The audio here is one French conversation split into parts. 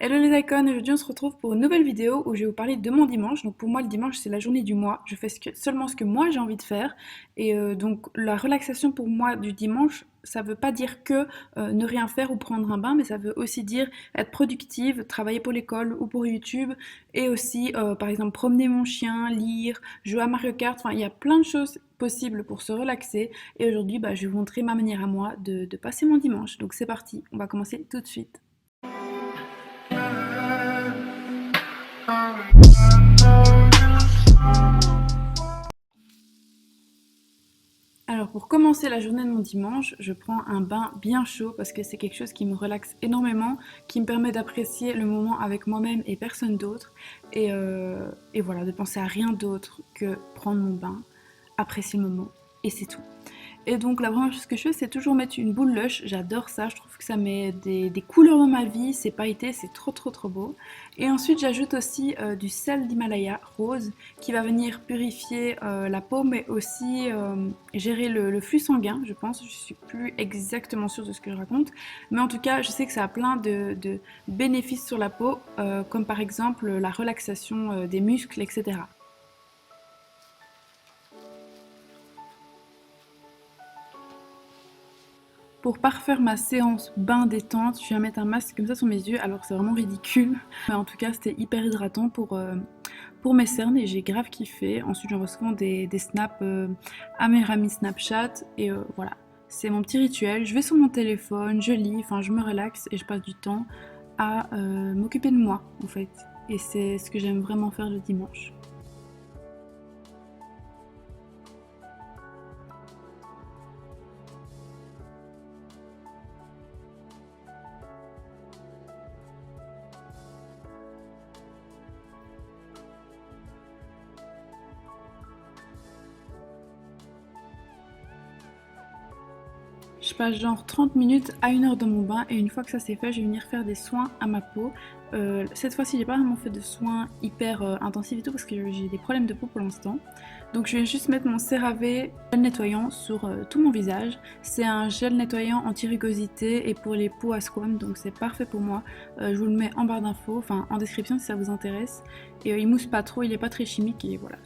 Hello les icônes, aujourd'hui on se retrouve pour une nouvelle vidéo où je vais vous parler de mon dimanche. Donc pour moi le dimanche c'est la journée du mois, je fais seulement ce que moi j'ai envie de faire. Et donc la relaxation pour moi du dimanche, ça veut pas dire que ne rien faire ou prendre un bain, mais ça veut aussi dire être productive, travailler pour l'école ou pour YouTube. Et aussi par exemple promener mon chien, lire, jouer à Mario Kart, enfin il y a plein de choses possibles pour se relaxer. Et aujourd'hui je vais vous montrer ma manière à moi de passer mon dimanche. Donc c'est parti, on va commencer tout de suite. Alors pour commencer la journée de mon dimanche, je prends un bain bien chaud parce que c'est quelque chose qui me relaxe énormément, qui me permet d'apprécier le moment avec moi-même et personne d'autre. Et voilà, de penser à rien d'autre que prendre mon bain, apprécier le moment, et c'est tout. Et donc la première chose que je fais, c'est toujours mettre une boule lush. J'adore ça, je trouve que ça met des couleurs dans ma vie, c'est pailleté, c'est trop beau. Et ensuite j'ajoute aussi du sel d'Himalaya rose qui va venir purifier la peau, mais aussi gérer le flux sanguin, je pense. Je suis plus exactement sûre de ce que je raconte. Mais en tout cas, je sais que ça a plein de bénéfices sur la peau, comme par exemple la relaxation des muscles, etc. Pour parfaire ma séance bain détente, je viens mettre un masque comme ça sur mes yeux, alors c'est vraiment ridicule. Mais en tout cas, c'était hyper hydratant pour mes cernes et j'ai grave kiffé. Ensuite, j'envoie souvent des snaps à mes amis Snapchat et voilà. C'est mon petit rituel. Je vais sur mon téléphone, je lis, enfin je me relaxe et je passe du temps à m'occuper de moi en fait. Et c'est ce que j'aime vraiment faire le dimanche. Je passe genre 30 minutes à 1 heure dans mon bain et une fois que ça c'est fait, je vais venir faire des soins à ma peau. Cette fois-ci, j'ai pas vraiment fait de soins hyper intensifs et tout parce que j'ai des problèmes de peau pour l'instant. Donc je vais juste mettre mon CeraVe gel nettoyant sur tout mon visage. C'est un gel nettoyant anti-rugosité et pour les peaux à squam, donc c'est parfait pour moi. Je vous le mets en barre d'infos, enfin en description si ça vous intéresse. Et il mousse pas trop, il est pas très chimique et voilà.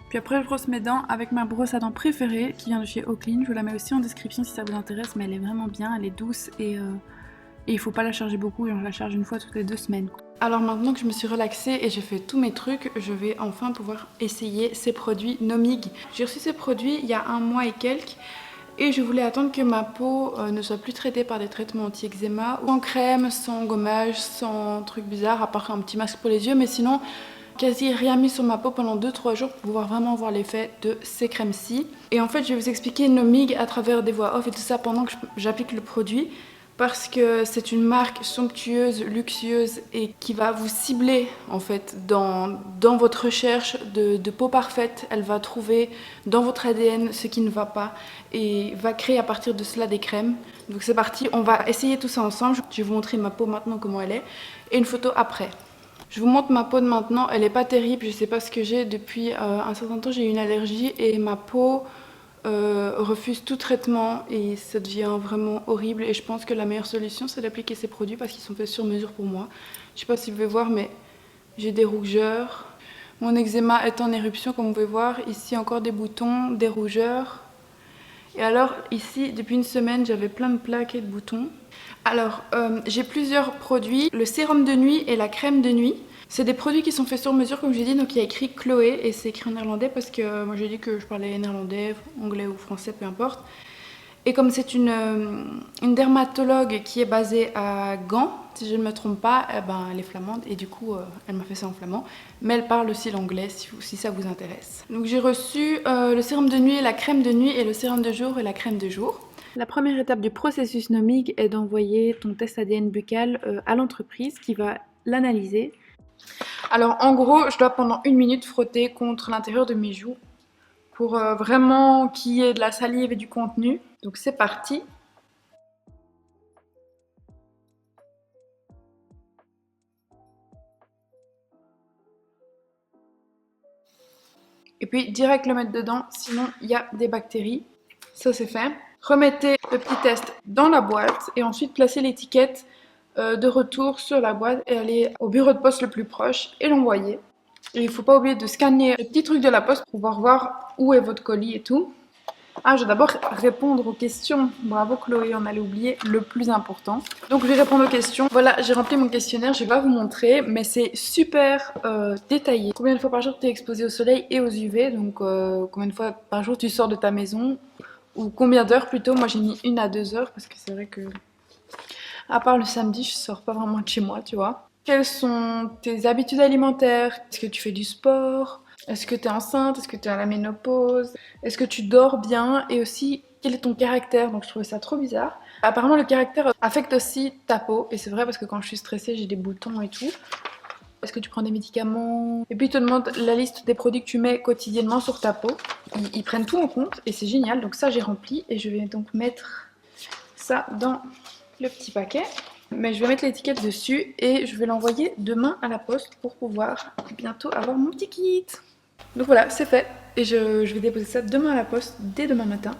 Puis après, je brosse mes dents avec ma brosse à dents préférée qui vient de chez Oakley. Je vous la mets aussi en description si ça vous intéresse, mais elle est vraiment bien, elle est douce et il faut pas la charger beaucoup et on la charge une fois toutes les 2 semaines. Alors maintenant que je me suis relaxée et j'ai fait tous mes trucs, je vais enfin pouvoir essayer ces produits Nomig. J'ai reçu ces produits il y a un mois et quelques. Et je voulais attendre que ma peau ne soit plus traitée par des traitements anti-eczéma, sans crème, sans gommage, sans trucs bizarres, à part un petit masque pour les yeux, mais sinon quasi rien mis sur ma peau pendant 2-3 jours pour pouvoir vraiment voir l'effet de ces crèmes-ci. Et en fait, je vais vous expliquer Nomig à travers des voix off et tout ça pendant que j'applique le produit. Parce que c'est une marque somptueuse, luxueuse et qui va vous cibler en fait dans votre recherche de peau parfaite. Elle va trouver dans votre ADN ce qui ne va pas et va créer à partir de cela des crèmes. Donc c'est parti, on va essayer tout ça ensemble. Je vais vous montrer ma peau maintenant comment elle est et une photo après. Je vous montre ma peau de maintenant, elle est pas terrible, je sais pas ce que j'ai. Depuis un certain temps j'ai eu une allergie et ma peau refuse tout traitement et ça devient vraiment horrible. Et je pense que la meilleure solution c'est d'appliquer ces produits parce qu'ils sont faits sur mesure pour moi. Je sais pas si vous pouvez voir mais j'ai des rougeurs. Mon eczéma est en éruption comme vous pouvez voir. Ici encore des boutons, des rougeurs. Et alors ici depuis une semaine j'avais plein de plaques et de boutons. Alors j'ai plusieurs produits, le sérum de nuit et la crème de nuit. C'est des produits qui sont faits sur mesure comme j'ai dit, donc il y a écrit Chloé et c'est écrit en néerlandais parce que moi j'ai dit que je parlais néerlandais, anglais ou français, peu importe. Et comme c'est une dermatologue qui est basée à Gand, si je ne me trompe pas, eh ben, elle est flamande et du coup elle m'a fait ça en flamand. Mais elle parle aussi l'anglais si ça vous intéresse. Donc j'ai reçu le sérum de nuit, la crème de nuit et le sérum de jour et la crème de jour. La première étape du processus Nomig est d'envoyer ton test ADN buccal à l'entreprise qui va l'analyser. Alors en gros, je dois pendant 1 minute frotter contre l'intérieur de mes joues pour vraiment qu'il y ait de la salive et du contenu. Donc c'est parti. Et puis direct le mettre dedans, sinon il y a des bactéries. Ça c'est fait. Remettez le petit test dans la boîte et ensuite placez l'étiquette de retour sur la boîte et aller au bureau de poste le plus proche et l'envoyer. Et il ne faut pas oublier de scanner le petit truc de la poste pour pouvoir voir où est votre colis et tout. Ah, je vais d'abord répondre aux questions. Bravo Chloé, on allait oublier le plus important. Donc je vais répondre aux questions. Voilà, j'ai rempli mon questionnaire, je vais pas vous montrer, mais c'est super détaillé. Combien de fois par jour tu es exposé au soleil et aux UV? Donc combien de fois par jour tu sors de ta maison? Ou combien d'heures plutôt? Moi j'ai mis 1 à 2 heures parce que c'est vrai que, à part le samedi, je sors pas vraiment de chez moi, tu vois. Quelles sont tes habitudes alimentaires? Est-ce que tu fais du sport? Est-ce que tu es enceinte? Est-ce que tu es à la ménopause? Est-ce que tu dors bien? Et aussi, quel est ton caractère? Donc je trouvais ça trop bizarre. Apparemment, le caractère affecte aussi ta peau. Et c'est vrai parce que quand je suis stressée, j'ai des boutons et tout. Est-ce que tu prends des médicaments? Et puis ils te demandent la liste des produits que tu mets quotidiennement sur ta peau. Ils prennent tout en compte et c'est génial. Donc ça, j'ai rempli et je vais donc mettre ça dans le petit paquet. Mais je vais mettre l'étiquette dessus et je vais l'envoyer demain à la poste pour pouvoir bientôt avoir mon petit kit. Donc voilà, c'est fait. Et je vais déposer ça demain à la poste, dès demain matin.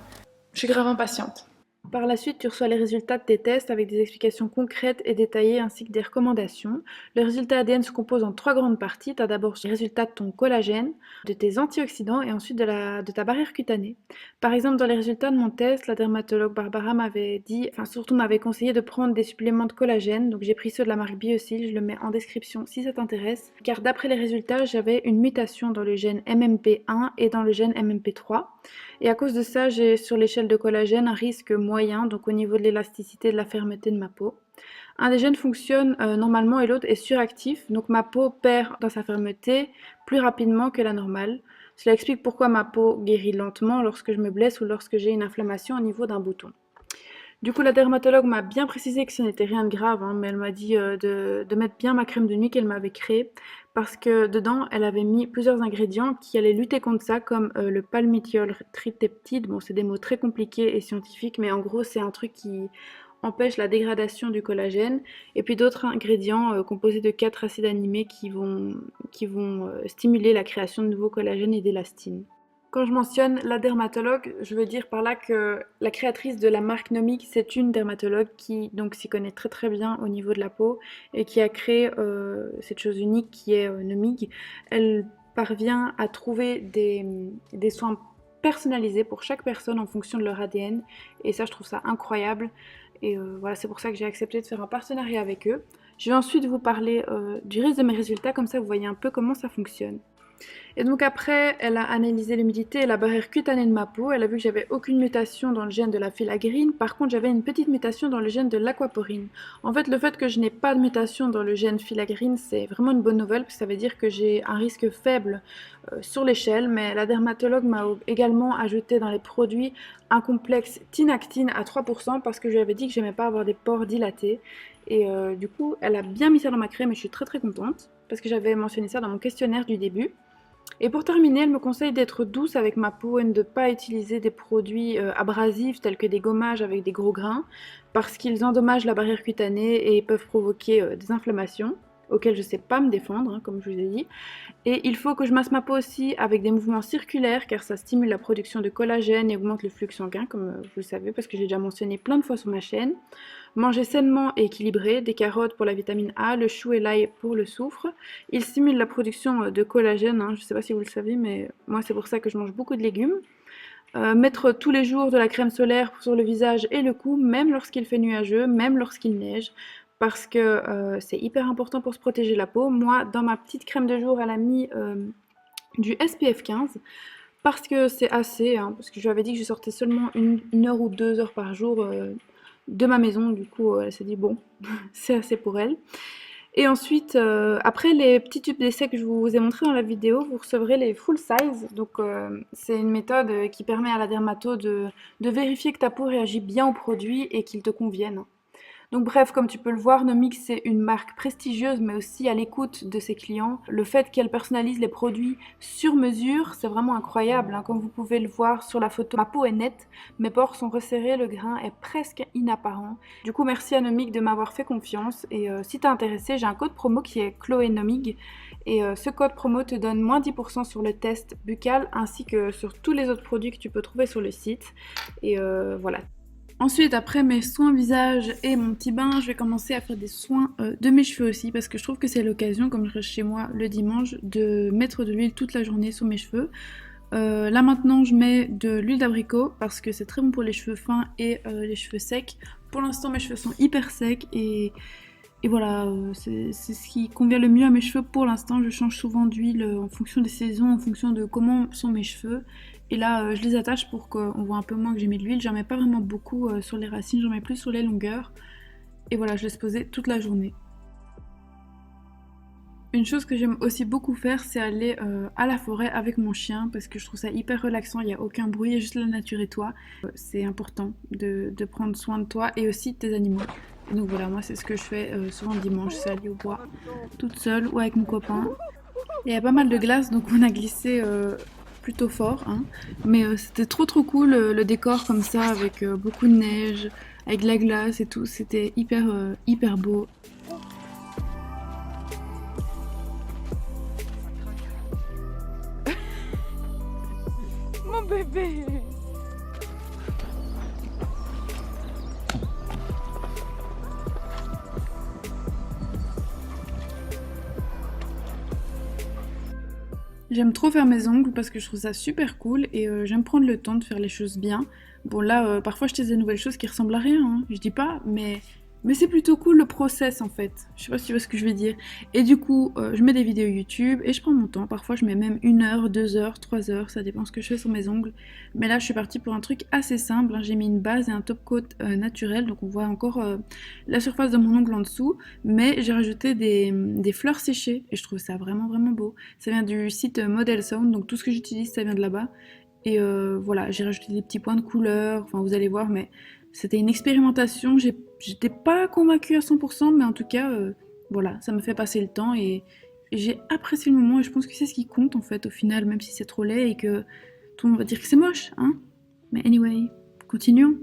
Je suis grave impatiente. Par la suite, tu reçois les résultats de tes tests avec des explications concrètes et détaillées ainsi que des recommandations. Le résultat ADN se compose en 3 grandes parties. Tu as d'abord les résultats de ton collagène, de tes antioxydants et ensuite de ta barrière cutanée. Par exemple, dans les résultats de mon test, la dermatologue Barbara m'avait dit, enfin surtout m'avait conseillé de prendre des suppléments de collagène. Donc j'ai pris ceux de la marque Biosil, je le mets en description si ça t'intéresse. Car d'après les résultats, j'avais une mutation dans le gène MMP1 et dans le gène MMP3. Et à cause de ça, j'ai sur l'échelle de collagène un risque moyen, donc au niveau de l'élasticité et de la fermeté de ma peau. Un des gènes fonctionne normalement et l'autre est suractif, donc ma peau perd dans sa fermeté plus rapidement que la normale. Cela explique pourquoi ma peau guérit lentement lorsque je me blesse ou lorsque j'ai une inflammation au niveau d'un bouton. Du coup, la dermatologue m'a bien précisé que ce n'était rien de grave, hein, mais elle m'a dit de mettre bien ma crème de nuit qu'elle m'avait créée, parce que dedans, elle avait mis plusieurs ingrédients qui allaient lutter contre ça, comme le palmitiol triteptide. Bon, c'est des mots très compliqués et scientifiques, mais en gros, c'est un truc qui empêche la dégradation du collagène, et puis d'autres ingrédients composés de 4 acides aminés qui vont stimuler la création de nouveaux collagènes et d'élastine. Quand je mentionne la dermatologue, je veux dire par là que la créatrice de la marque Nomic, c'est une dermatologue qui donc s'y connaît très très bien au niveau de la peau et qui a créé cette chose unique qui est Nomic. Elle parvient à trouver des soins personnalisés pour chaque personne en fonction de leur ADN et ça je trouve ça incroyable et voilà c'est pour ça que j'ai accepté de faire un partenariat avec eux. Je vais ensuite vous parler du reste de mes résultats, comme ça vous voyez un peu comment ça fonctionne. Et donc après, elle a analysé l'humidité et la barrière cutanée de ma peau. Elle a vu que j'avais aucune mutation dans le gène de la filagrine. Par contre, j'avais une petite mutation dans le gène de l'aquaporine. En fait, le fait que je n'ai pas de mutation dans le gène filagrine, c'est vraiment une bonne nouvelle, parce que ça veut dire que j'ai un risque faible sur l'échelle. Mais la dermatologue m'a également ajouté dans les produits un complexe tinactine à 3% parce que je lui avais dit que j'aimais pas avoir des pores dilatés. Et du coup, elle a bien mis ça dans ma crème et je suis très très contente parce que j'avais mentionné ça dans mon questionnaire du début. Et pour terminer, elle me conseille d'être douce avec ma peau et de ne pas utiliser des produits abrasifs tels que des gommages avec des gros grains parce qu'ils endommagent la barrière cutanée et peuvent provoquer des inflammations auxquelles je ne sais pas me défendre, hein, comme je vous ai dit. Et il faut que je masse ma peau aussi avec des mouvements circulaires car ça stimule la production de collagène et augmente le flux sanguin, comme vous le savez, parce que j'ai déjà mentionné plein de fois sur ma chaîne. Manger sainement et équilibré, des carottes pour la vitamine A, le chou et l'ail pour le soufre. Il stimule la production de collagène, hein, je ne sais pas si vous le savez, mais moi c'est pour ça que je mange beaucoup de légumes. Mettre tous les jours de la crème solaire sur le visage et le cou, même lorsqu'il fait nuageux, même lorsqu'il neige, parce que c'est hyper important pour se protéger la peau. Moi, dans ma petite crème de jour, elle a mis du SPF 15, parce que c'est assez, hein, parce que je lui avais dit que je sortais seulement une heure ou 2 heures par jour de ma maison, du coup elle s'est dit bon, c'est assez pour elle. Et ensuite, après les petits tubes d'essai que je vous ai montré dans la vidéo, vous recevrez les full size. Donc c'est une méthode qui permet à la dermato de vérifier que ta peau réagit bien aux produits et qu'ils te conviennent. Donc bref, comme tu peux le voir, Nomic c'est une marque prestigieuse mais aussi à l'écoute de ses clients. Le fait qu'elle personnalise les produits sur mesure, c'est vraiment incroyable, hein. Comme vous pouvez le voir sur la photo, ma peau est nette, mes pores sont resserrés, le grain est presque inapparent. Du coup, merci à Nomic de m'avoir fait confiance et si t'es intéressé, j'ai un code promo qui est Chloé Nomic et ce code promo te donne moins 10% sur le test buccal ainsi que sur tous les autres produits que tu peux trouver sur le site et voilà. Ensuite, après mes soins visage et mon petit bain, je vais commencer à faire des soins de mes cheveux aussi parce que je trouve que c'est l'occasion, comme je reste chez moi le dimanche, de mettre de l'huile toute la journée sur mes cheveux. Là maintenant, je mets de l'huile d'abricot parce que c'est très bon pour les cheveux fins et les cheveux secs. Pour l'instant, mes cheveux sont hyper secs et voilà, c'est ce qui convient le mieux à mes cheveux pour l'instant. Je change souvent d'huile en fonction des saisons, en fonction de comment sont mes cheveux. Et là, je les attache pour qu'on voit un peu moins que j'ai mis de l'huile. J'en mets pas vraiment beaucoup sur les racines, j'en mets plus sur les longueurs. Et voilà, je laisse poser toute la journée. Une chose que j'aime aussi beaucoup faire, c'est aller à la forêt avec mon chien parce que je trouve ça hyper relaxant, il n'y a aucun bruit, il y a juste la nature et toi. C'est important de prendre soin de toi et aussi de tes animaux. Et donc voilà, moi c'est ce que je fais souvent le dimanche, c'est aller au bois toute seule ou avec mon copain. Et il y a pas mal de glace, donc on a glissé plutôt fort, hein. Mais c'était trop cool, le décor comme ça, avec beaucoup de neige, avec de la glace et tout, c'était hyper beau. Mon bébé. J'aime trop faire mes ongles parce que je trouve ça super cool et j'aime prendre le temps de faire les choses bien. Bon là, parfois je teste des nouvelles choses qui ressemblent à rien, hein, je dis pas, mais c'est plutôt cool le process en fait. Je sais pas si tu vois ce que je veux dire. Et du coup, je mets des vidéos YouTube et je prends mon temps. Parfois je mets même 1 heure, 2 heures, 3 heures, ça dépend ce que je fais sur mes ongles. Mais là je suis partie pour un truc assez simple, hein. J'ai mis une base et un top coat naturel, donc on voit encore la surface de mon ongle en dessous. Mais j'ai rajouté des fleurs séchées et je trouve ça vraiment beau. Ça vient du site Model Sound, donc tout ce que j'utilise ça vient de là-bas. Et voilà, j'ai rajouté des petits points de couleur, enfin vous allez voir, mais c'était une expérimentation. J'étais pas convaincue à 100%, mais en tout cas, voilà, ça me fait passer le temps et j'ai apprécié le moment et je pense que c'est ce qui compte en fait au final, même si c'est trop laid et que tout le monde va dire que c'est moche, hein. Mais anyway, continuons.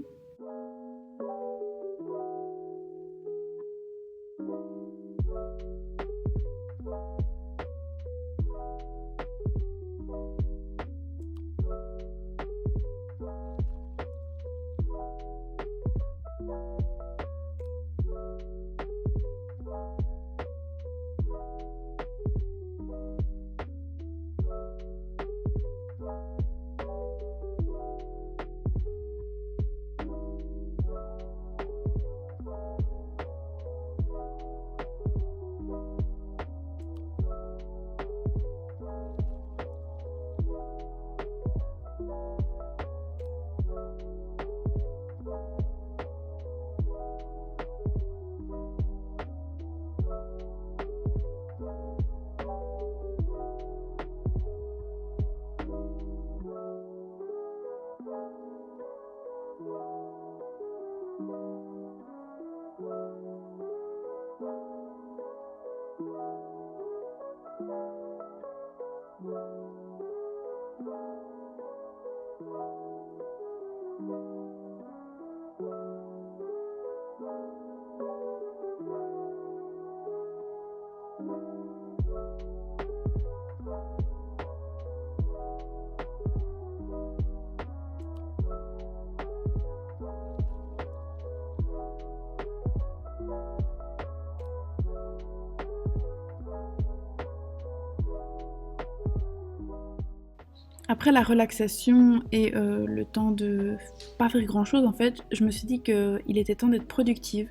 Après la relaxation et le temps de pas faire grand chose en fait, je me suis dit qu'il était temps d'être productive.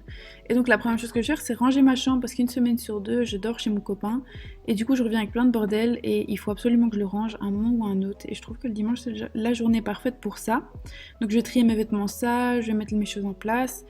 Et donc la première chose que je fais, c'est ranger ma chambre parce qu'une semaine sur deux, je dors chez mon copain. Et du coup, je reviens avec plein de bordel et il faut absolument que je le range à un moment ou à un autre. Et je trouve que le dimanche, c'est déjà la journée parfaite pour ça. Donc je vais trier mes vêtements sales, je vais mettre mes choses en place.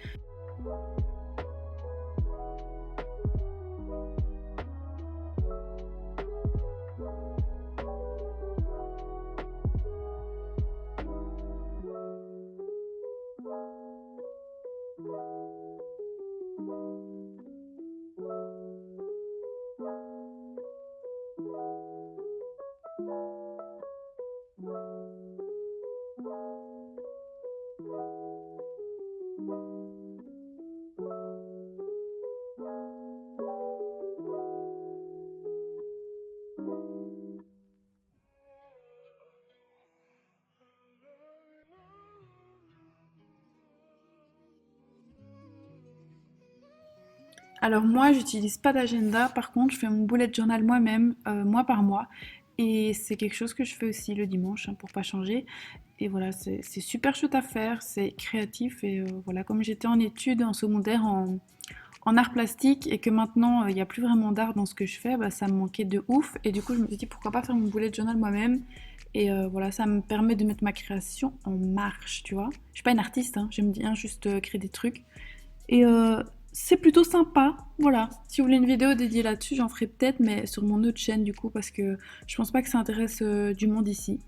Alors moi, j'utilise pas d'agenda. Par contre, je fais mon bullet journal moi-même, mois par mois. Et c'est quelque chose que je fais aussi le dimanche, hein, pour pas changer. Et voilà, c'est super chouette à faire, c'est créatif. Et voilà, comme j'étais en études en secondaire en art plastique et que maintenant il n'y a plus vraiment d'art dans ce que je fais, bah, ça me manquait de ouf. Et du coup, je me suis dit pourquoi pas faire mon bullet journal moi-même. Et voilà, ça me permet de mettre ma création en marche, tu vois. Je suis pas une artiste, hein, j'aime bien juste créer des trucs. Et c'est plutôt sympa, voilà. Si vous voulez une vidéo dédiée là-dessus, j'en ferai peut-être, mais sur mon autre chaîne du coup, parce que je pense pas que ça intéresse du monde ici.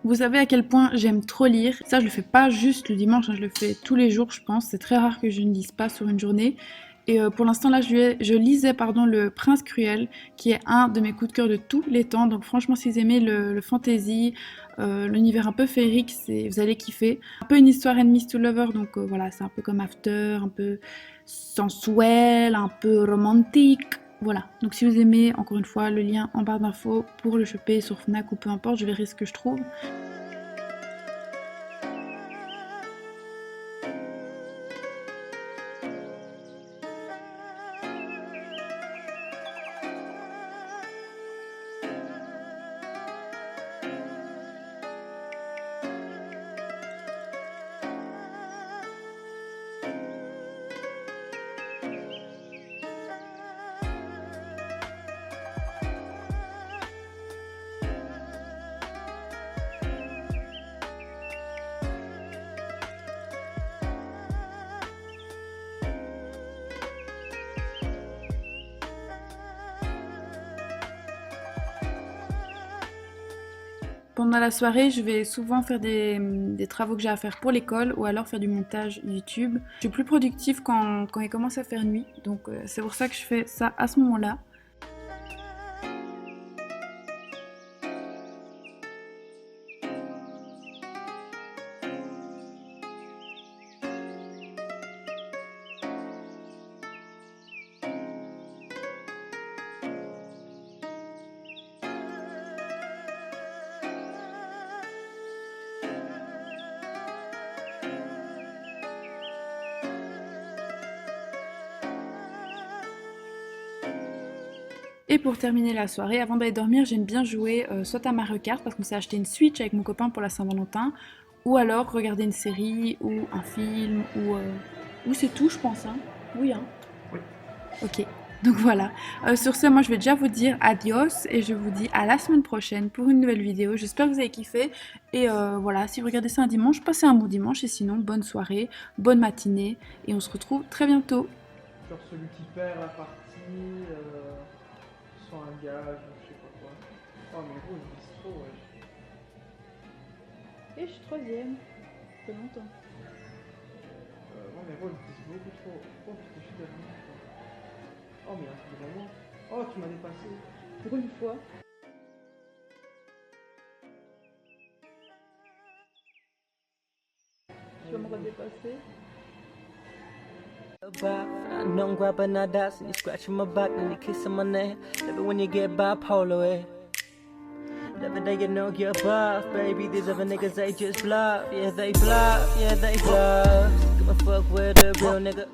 Vous savez à quel point j'aime trop lire. Ça, je le fais pas juste le dimanche, hein, je le fais tous les jours, je pense. C'est très rare que je ne lise pas sur une journée. Et pour l'instant, là, je lisais Le Prince Cruel, qui est un de mes coups de cœur de tous les temps. Donc franchement, si vous aimez le fantasy, l'univers un peu féerique, vous allez kiffer. Un peu une histoire enemies to lovers, donc voilà, c'est un peu comme After, un peu sensuel, un peu romantique. Voilà, donc si vous aimez, encore une fois, le lien en barre d'infos pour le choper sur Fnac ou peu importe, je verrai ce que je trouve. Pendant la soirée, je vais souvent faire des travaux que j'ai à faire pour l'école ou alors faire du montage YouTube. Je suis plus productive quand il commence à faire nuit, donc c'est pour ça que je fais ça à ce moment-là. Et pour terminer la soirée, avant d'aller dormir, j'aime bien jouer soit à Mario Kart parce qu'on s'est acheté une Switch avec mon copain pour la Saint-Valentin, ou alors regarder une série ou un film, ou c'est tout, je pense. Hein. Oui, hein. Oui. Ok, donc voilà. Sur ce, moi je vais déjà vous dire adios et je vous dis à la semaine prochaine pour une nouvelle vidéo. J'espère que vous avez kiffé. Et voilà, si vous regardez ça un dimanche, passez un bon dimanche et sinon, bonne soirée, bonne matinée et on se retrouve très bientôt. Genre celui qui perd la partie sans un gage ou je sais pas quoi. Oh mais gros, il vise trop, ouais. Et je suis troisième. Ça fait longtemps. Oh mais gros, il vise beaucoup trop. Oh putain, je suis dernier. Oh mais il y a un truc devant moi. Oh, tu m'as dépassé. Pour une fois. Tu vas me redépasser. I know I'm grabbing that ass and you scratching my back and you kissing my neck. Love it when you get bipolar, eh? Every day you know you're buff, baby. These other niggas, they just bluff. Yeah, they bluff. Yeah, they bluff. Give a fuck with a real nigga.